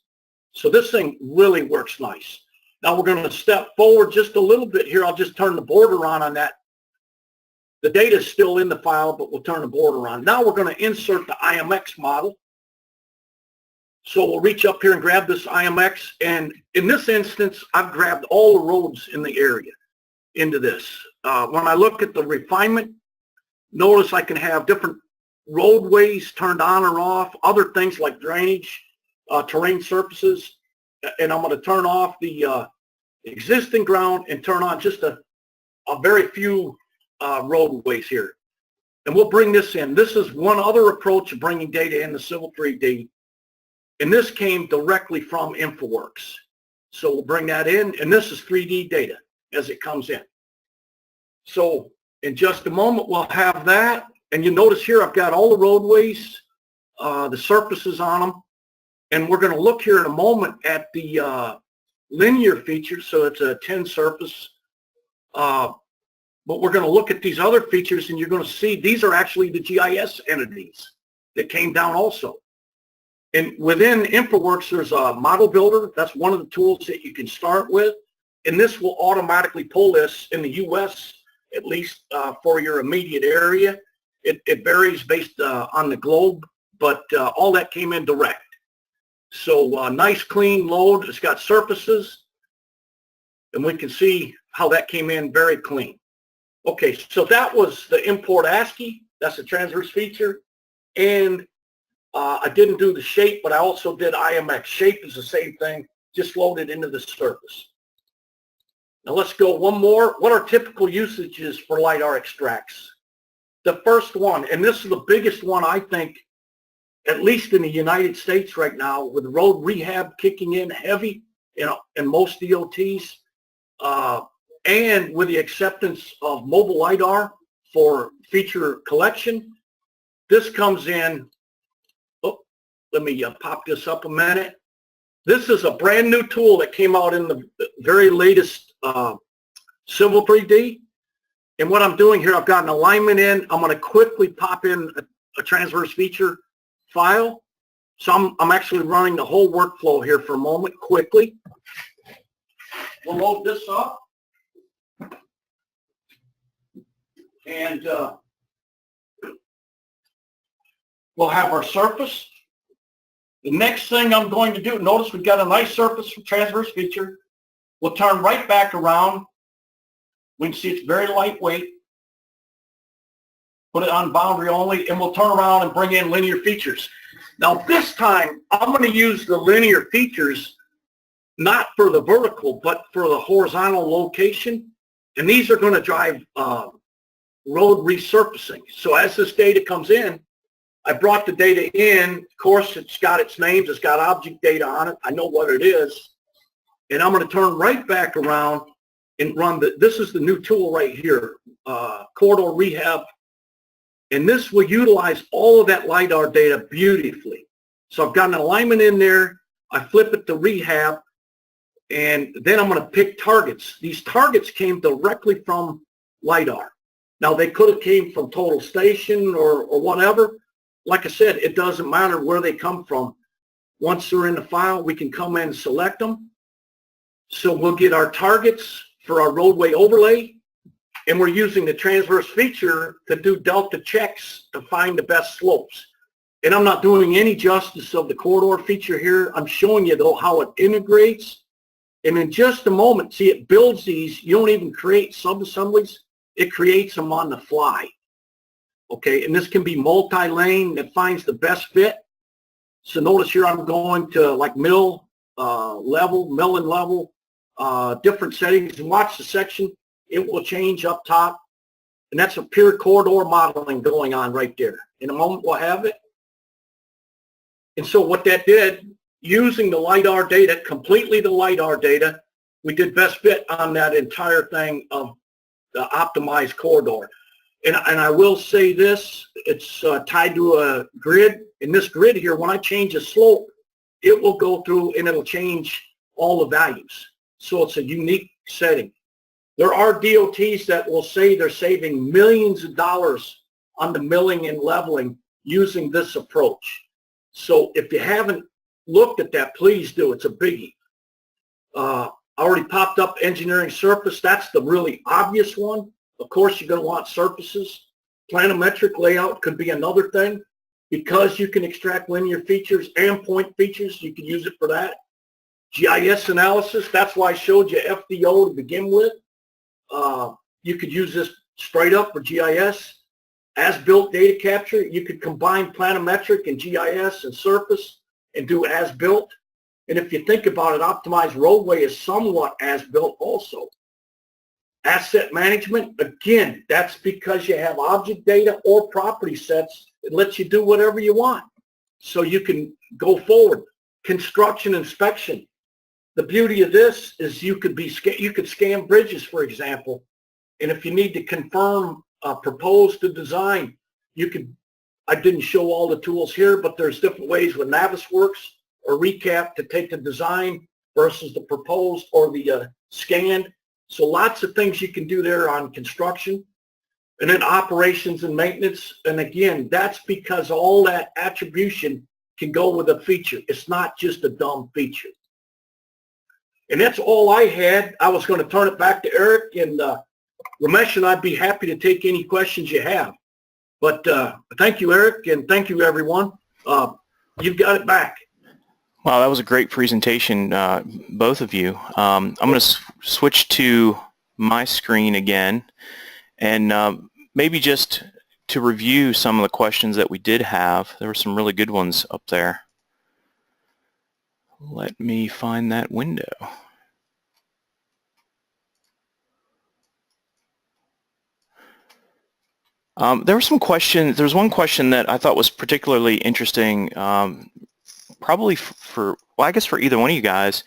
So this thing really works nice. Now we're going to step forward just a little bit here. I'll just turn the border on that. The data is still in the file, but we'll turn the border on. Now we're going to insert the IMX model. So we'll reach up here and grab this IMX. And in this instance, I've grabbed all the roads in the area into this. When I look at the refinement, notice I can have different roadways turned on or off, other things like drainage, terrain surfaces. And I'm going to turn off the existing ground and turn on just a very few roadways here. And we'll bring this in. This is one other approach of bringing data into Civil 3D. And this came directly from InfraWorks. So we'll bring that in. And this is 3D data as it comes in. So in just a moment, we'll have that. And you notice here, I've got all the roadways, the surfaces on them. And we're going to look here in a moment at the linear features. So it's a 10 surface. But we're going to look at these other features, and you're going to see these are actually the GIS entities that came down also. And within InfraWorks, there's a model builder. That's one of the tools that you can start with. and this will automatically pull this in the U.S., at least for your immediate area. It varies based on the globe, but all that came in direct. So nice clean load. It's got surfaces, and we can see how that came in very clean. Okay, so that was the import ASCII. That's a transverse feature. And I didn't do the shape, but I also did IMX. Shape is the same thing, just loaded into the surface. Now let's go one more. What are typical usages for LiDAR extracts? The first one, and this is the biggest one I think, at least in the United States right now, with road rehab kicking in heavy in most DOTs, and with the acceptance of mobile LiDAR for feature collection, this comes in. Oh, let me pop this up a minute. This is a brand new tool that came out in the very latest Civil 3D. And what I'm doing here, I've got an alignment in. I'm going to quickly pop in a transverse feature file. So I'm actually running the whole workflow here for a moment quickly. We'll load this up. And we'll have our surface. The next thing I'm going to do, notice we've got a nice surface for transverse feature. We'll turn right back around. We can see it's very lightweight. Put it on boundary only, and we'll turn around and bring in linear features. Now this time, I'm going to use the linear features not for the vertical, but for the horizontal location. And these are going to drive road resurfacing. So as this data comes in, I brought the data in. Of course, it's got its names. It's got object data on it. I know what it is. And I'm going to turn right back around and run this is the new tool right here, corridor rehab. And this will utilize all of that LiDAR data beautifully. So I've got an alignment in there. I flip it to rehab, and then I'm going to pick targets. These targets came directly from LiDAR. Now, they could have came from total station or whatever. Like I said, it doesn't matter where they come from. Once they're in the file, we can come in and select them. So we'll get our targets for our roadway overlay, and we're using the transverse feature to do delta checks to find the best slopes. And I'm not doing any justice of the corridor feature here. I'm showing you, though, how it integrates. And in just a moment, see, it builds these. You don't even create sub-assemblies. It creates them on the fly. Okay, and this can be multi-lane that finds the best fit. So notice here I'm going to like mill and level, different settings, and watch the section. It will change up top. And that's a pure corridor modeling going on right there. In a moment, we'll have it. And so what that did, using the LiDAR data, completely the LiDAR data, we did best fit on that entire thing of the optimized corridor. And I will say this, it's tied to a grid. In this grid here, when I change a slope, it will go through and it'll change all the values. So it's a unique setting. There are DOTs that will say they're saving millions of dollars on the milling and leveling using this approach. So if you haven't looked at that, please do. It's a biggie. I already popped up engineering surface. That's the really obvious one. Of course, you're going to want surfaces. Planometric layout could be another thing. Because you can extract linear features and point features, you can use it for that. GIS analysis, that's why I showed you FDO to begin with. You could use this straight up for GIS. As-built data capture, you could combine planometric and GIS and surface and do as-built. And if you think about it, optimized roadway is somewhat as-built also. Asset management, again, that's because you have object data or property sets. It lets you do whatever you want. So you can go forward. Construction inspection. The beauty of this is you could scan bridges, for example. And if you need to confirm propose to design, you could, I didn't show all the tools here, but there's different ways with Navisworks or Recap to take the design versus the proposed or the scanned. So lots of things you can do there on construction. And then operations and maintenance. And again, that's because all that attribution can go with a feature. It's not just a dumb feature. And that's all I had. I was going to turn it back to Eric, and Ramesh and I'd be happy to take any questions you have. But thank you, Eric, and thank you, everyone. You've got it back. Wow, that was a great presentation, both of you. I'm going to switch to my screen again, and maybe just to review some of the questions that we did have. There were some really good ones up there. Let me find that window. There were some questions. There was one question that I thought was particularly interesting, probably well, I guess for either one of you guys,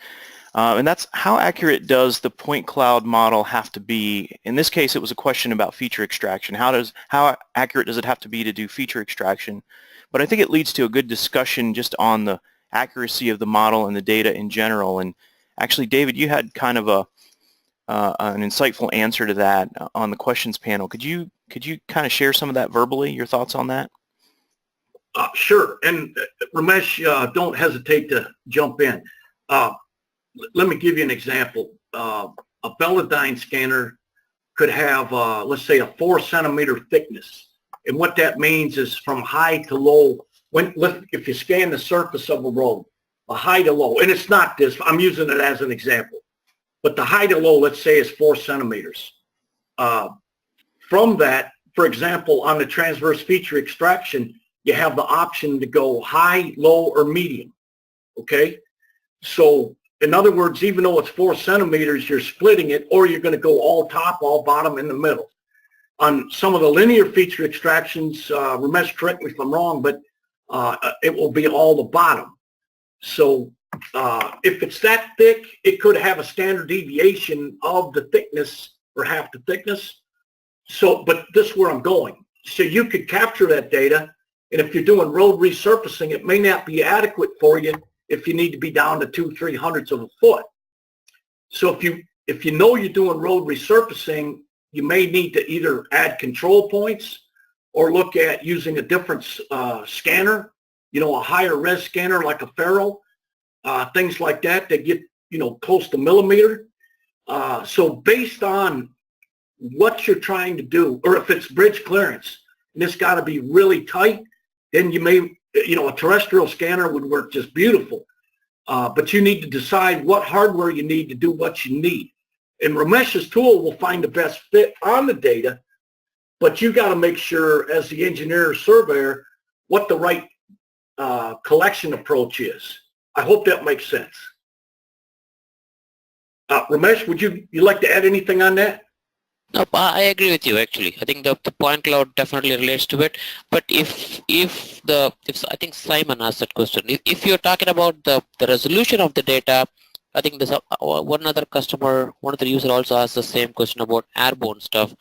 and that's how accurate does the point cloud model have to be? In this case, it was a question about feature extraction. How accurate does it have to be to do feature extraction? But I think it leads to a good discussion just on the accuracy of the model and the data in general. And actually, David, you had kind of an insightful answer to that on the questions panel. Could you kind of share some of that verbally, your thoughts on that? Sure. And Ramesh, don't hesitate to jump in. Let me give you an example. A Velodyne scanner could have, let's say, a 4-centimeter thickness. And what that means is from high to low, if you scan the surface of a road, a high to low, and it's not this, I'm using it as an example, but the high to low, let's say, is 4 centimeters. From that, for example, on the transverse feature extraction, you have the option to go high, low, or medium, okay? So, in other words, even though it's 4 centimeters, you're splitting it, or you're going to go all top, all bottom, in the middle. On some of the linear feature extractions, Ramesh, correct me if I'm wrong, but it will be all the bottom. So if it's that thick, it could have a standard deviation of the thickness or half the thickness. So, but this is where I'm going. So you could capture that data, and if you're doing road resurfacing, it may not be adequate for you if you need to be down to 2/300ths of a foot. So if you know you're doing road resurfacing, you may need to either add control points or look at using a different scanner, a higher res scanner like a Ferro, things like that get, close to millimeter. So based on what you're trying to do, or if it's bridge clearance, and it's got to be really tight, then you may, a terrestrial scanner would work just beautiful. But you need to decide what hardware you need to do what you need. And Ramesh's tool will find the best fit on the data, but you got to make sure as the engineer or surveyor what the right collection approach is. I hope that makes sense. Ramesh, would you like to add anything on that? No, I agree with you actually. I think the point cloud definitely relates to it. But if I think Simon asked that question, if you're talking about the resolution of the data, I think there's one other customer, one other user also asked the same question about airborne stuff.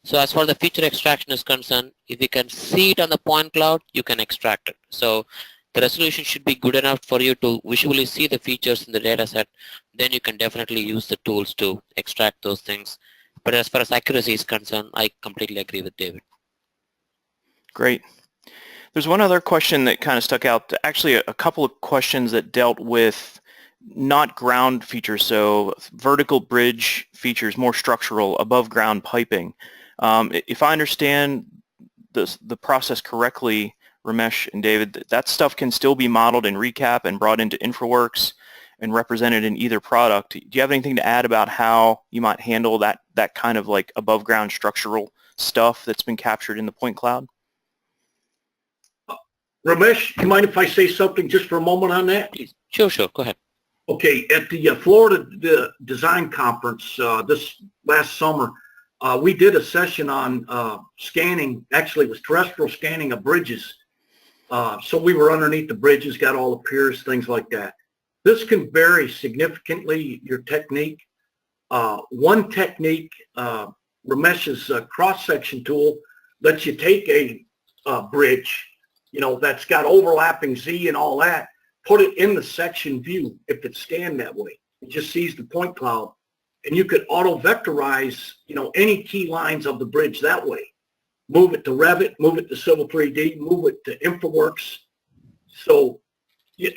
So as far as the feature extraction is concerned, if you can see it on the point cloud, you can extract it. So the resolution should be good enough for you to visually see the features in the data set. Then you can definitely use the tools to extract those things. But as far as accuracy is concerned, I completely agree with David. Great. There's one other question that kind of stuck out. Actually, a couple of questions that dealt with not ground features, so vertical bridge features, more structural, above ground piping. If I understand the process correctly, Ramesh and David, that stuff can still be modeled in ReCap and brought into InfraWorks and represented in either product. Do you have anything to add about how you might handle that kind of like above ground structural stuff that's been captured in the point cloud? Ramesh, you mind if I say something just for a moment on that? Please. Sure, go ahead. Okay, at the Florida Design Conference this last summer, we did a session on scanning. Actually, it was terrestrial scanning of bridges. So we were underneath the bridges, got all the piers, things like that. This can vary significantly, your technique. One technique, Ramesh's cross-section tool, lets you take a bridge, that's got overlapping Z and all that, put it in the section view if it's scanned that way. It just sees the point cloud. And you could auto-vectorize, any key lines of the bridge that way. Move it to Revit, move it to Civil 3D, move it to InfraWorks. So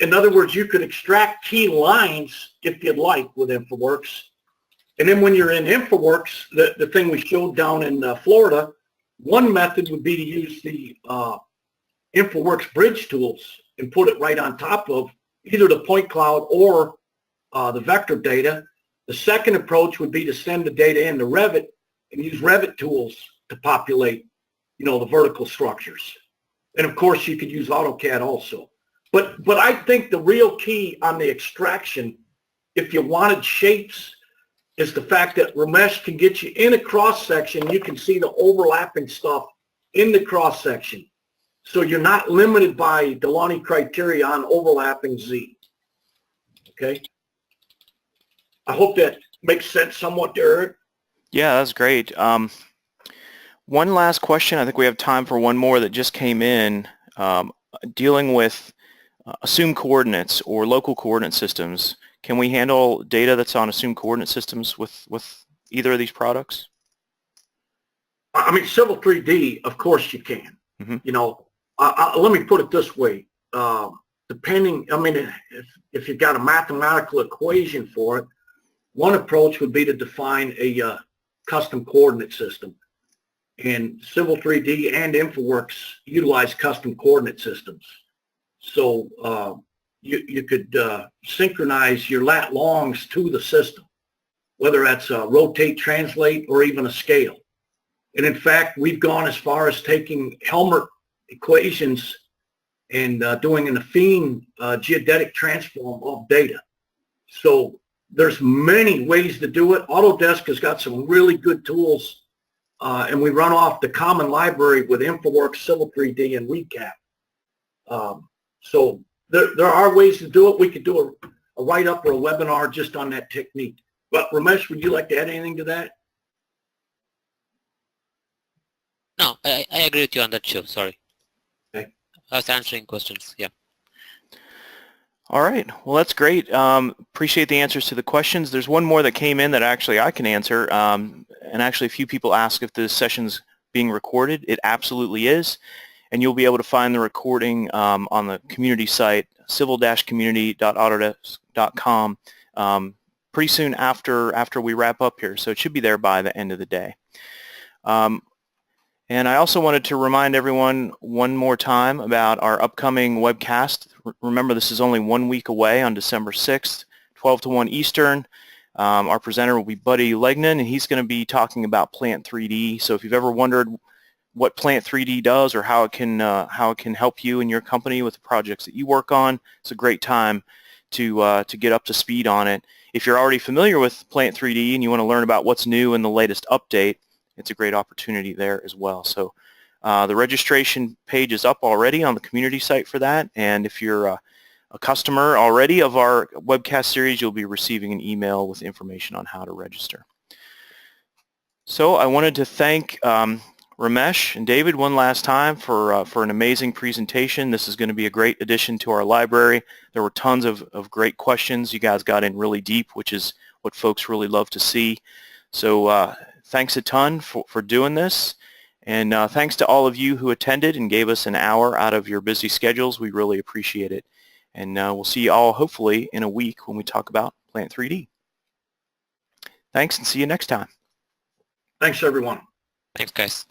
In other words, you could extract key lines if you'd like with InfraWorks. And then when you're in InfraWorks, the thing we showed down in Florida, one method would be to use the InfraWorks bridge tools and put it right on top of either the point cloud or the vector data. The second approach would be to send the data into Revit and use Revit tools to populate, the vertical structures. And of course, you could use AutoCAD also. But I think the real key on the extraction, if you wanted shapes, is the fact that Ramesh can get you in a cross section. You can see the overlapping stuff in the cross section. So you're not limited by Delaunay criteria on overlapping Z. Okay? I hope that makes sense somewhat there, Eric. Yeah, that's great. One last question. I think we have time for one more that just came in, dealing with assumed coordinates or local coordinate systems. Can we handle data that's on assumed coordinate systems with either of these products? I mean, Civil 3D, of course you can. Mm-hmm. Let me put it this way. Depending, if you've got a mathematical equation for it, one approach would be to define a custom coordinate system. And Civil 3D and InfraWorks utilize custom coordinate systems. So you could synchronize your lat longs to the system, whether that's a rotate, translate, or even a scale. And in fact, we've gone as far as taking Helmert equations and doing an affine geodetic transform of data. So there's many ways to do it. Autodesk has got some really good tools, and we run off the common library with InfraWorks, Civil 3D, and Recap. So there are ways to do it. We could do a write-up or a webinar just on that technique. But Ramesh, would you like to add anything to that? No, I agree with you on that, Shiv. Sorry. Okay. I was answering questions. Yeah. All right. Well, that's great. Appreciate the answers to the questions. There's one more that came in that actually I can answer. And actually a few people ask if the session's being recorded. It absolutely is. And you'll be able to find the recording on the community site, civil-community.autodesk.com, pretty soon after we wrap up here. So it should be there by the end of the day. And I also wanted to remind everyone one more time about our upcoming webcast. Remember, this is only 1 week away on December 6th, 12 to 1 Eastern. Our presenter will be Buddy Legnan, and he's going to be talking about Plant 3D. So if you've ever wondered what Plant 3D does or how it can help you and your company with the projects that you work on, it's a great time to get up to speed on it. If you're already familiar with Plant 3D and you want to learn about what's new in the latest update, it's a great opportunity there as well. So the registration page is up already on the community site for that, and if you're a customer already of our webcast series, you'll be receiving an email with information on how to register. So I wanted to thank Ramesh and David one last time for an amazing presentation. This is going to be a great addition to our library. There were tons of great questions. You guys got in really deep, which is what folks really love to see. So thanks a ton for doing this, and thanks to all of you who attended and gave us an hour out of your busy schedules. We really appreciate it, and we'll see you all hopefully in a week when we talk about Plant 3D. Thanks, and see you next time. Thanks, everyone. Thanks, guys.